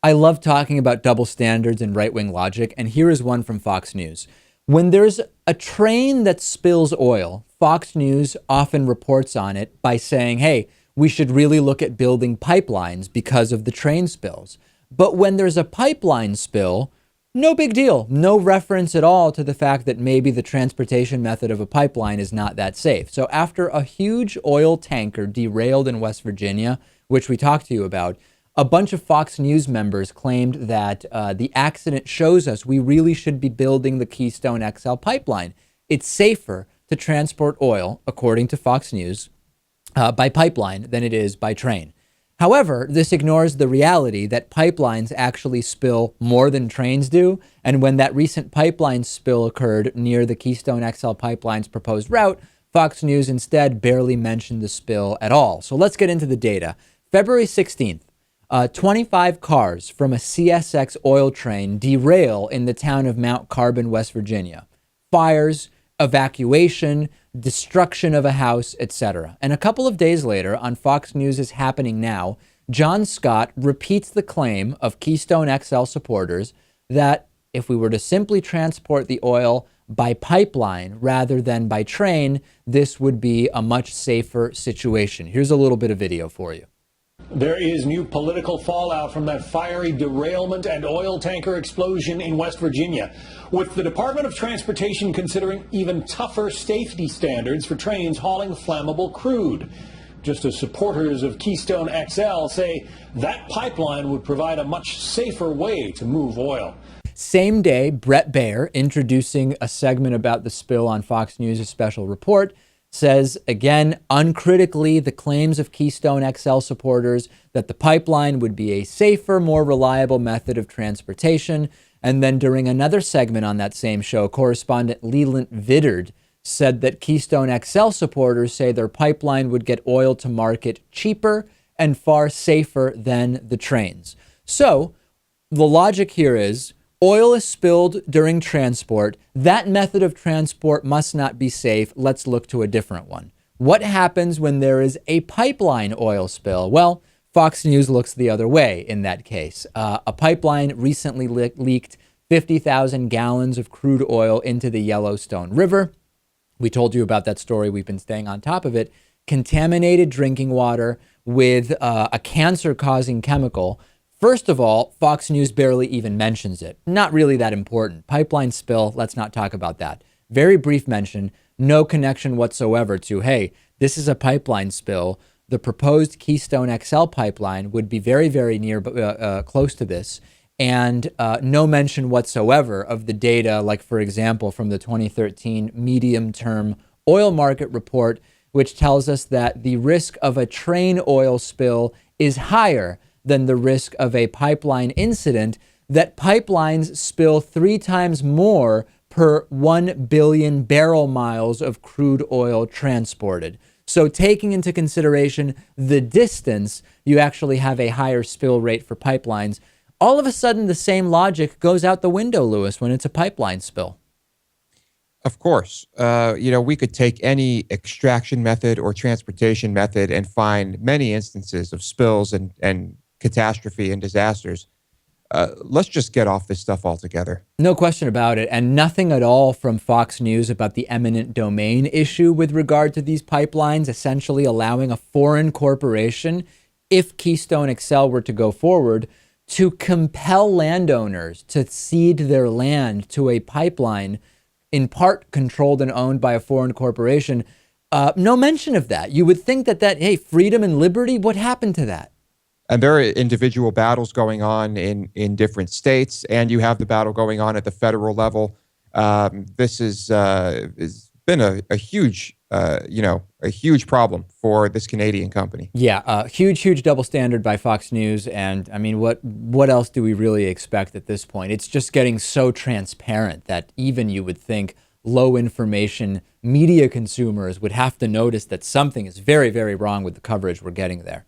I love talking about double standards and right-wing logic, and here is one from Fox News. When there's a train that spills oil, Fox News often reports on it by saying, hey, we should really look at building pipelines because of the train spills. But when there's a pipeline spill, no big deal. No reference at all to the fact that maybe the transportation method of a pipeline is not that safe. So after a huge oil tanker derailed in West Virginia, which we talked to you about, a bunch of Fox News members claimed that the accident shows us we really should be building the Keystone XL pipeline. It's safer to transport oil, according to Fox News, by pipeline than it is by train. However, this ignores the reality that pipelines actually spill more than trains do. And when that recent pipeline spill occurred near the Keystone XL pipeline's proposed route, Fox News instead barely mentioned the spill at all. So let's get into the data. February 16th, 25 cars from a CSX oil train derail in the town of Mount Carbon, West Virginia. Fires, evacuation, destruction of a house, etc. And a couple of days later, on Fox News' Happening Now, John Scott repeats the claim of Keystone XL supporters that if we were to simply transport the oil by pipeline rather than by train, this would be a much safer situation. Here's a little bit of video for you. There is new political fallout from that fiery derailment and oil tanker explosion in West Virginia, with the Department of Transportation considering even tougher safety standards for trains hauling flammable crude. Just as supporters of Keystone XL say that pipeline would provide a much safer way to move oil. Same day, Brett Baer, introducing a segment about the spill on Fox News' special report, says, again, uncritically, the claims of Keystone XL supporters that the pipeline would be a safer, more reliable method of transportation. And then during another segment on that same show, correspondent Leland Vittard said that Keystone XL supporters say their pipeline would get oil to market cheaper and far safer than the trains. So the logic here is, oil is spilled during transport. That method of transport must not be safe. Let's look to a different one. What happens when there is a pipeline oil spill? Well, Fox News looks the other way in that case. A pipeline recently leaked 50,000 gallons of crude oil into the Yellowstone River. We told you about that story. We've been staying on top of it. Contaminated drinking water with a cancer-causing chemical. First of all, Fox News barely even mentions it. Not really that important. Pipeline spill, let's not talk about that. Very brief mention, no connection whatsoever to, hey, this is a pipeline spill. The proposed Keystone XL pipeline would be very, very close to this. And no mention whatsoever of the data, like, for example, from the 2013 medium-term oil market report, which tells us that the risk of a train oil spill is higher than the risk of a pipeline incident, that pipelines spill 3 times more per 1 billion barrel miles of crude oil transported. So taking into consideration the distance, you actually have a higher spill rate for pipelines. All of a sudden, the same logic goes out the window, Lewis, when it's a pipeline spill. Of course. We could take any extraction method or transportation method and find many instances of spills and catastrophe and disasters. Let's just get off this stuff altogether. No question about it. And nothing at all from Fox News about the eminent domain issue with regard to these pipelines, essentially allowing a foreign corporation, if Keystone XL were to go forward, to compel landowners to cede their land to a pipeline in part controlled and owned by a foreign corporation. No mention of that. You would think that, hey, freedom and liberty, what happened to that? And there are individual battles going on in different states, and you have the battle going on at the federal level. This has been a huge problem for this Canadian company. Yeah, huge double standard by Fox News. And I mean, what else do we really expect at this point? It's just getting so transparent that even you would think low information media consumers would have to notice that something is very, very wrong with the coverage we're getting there.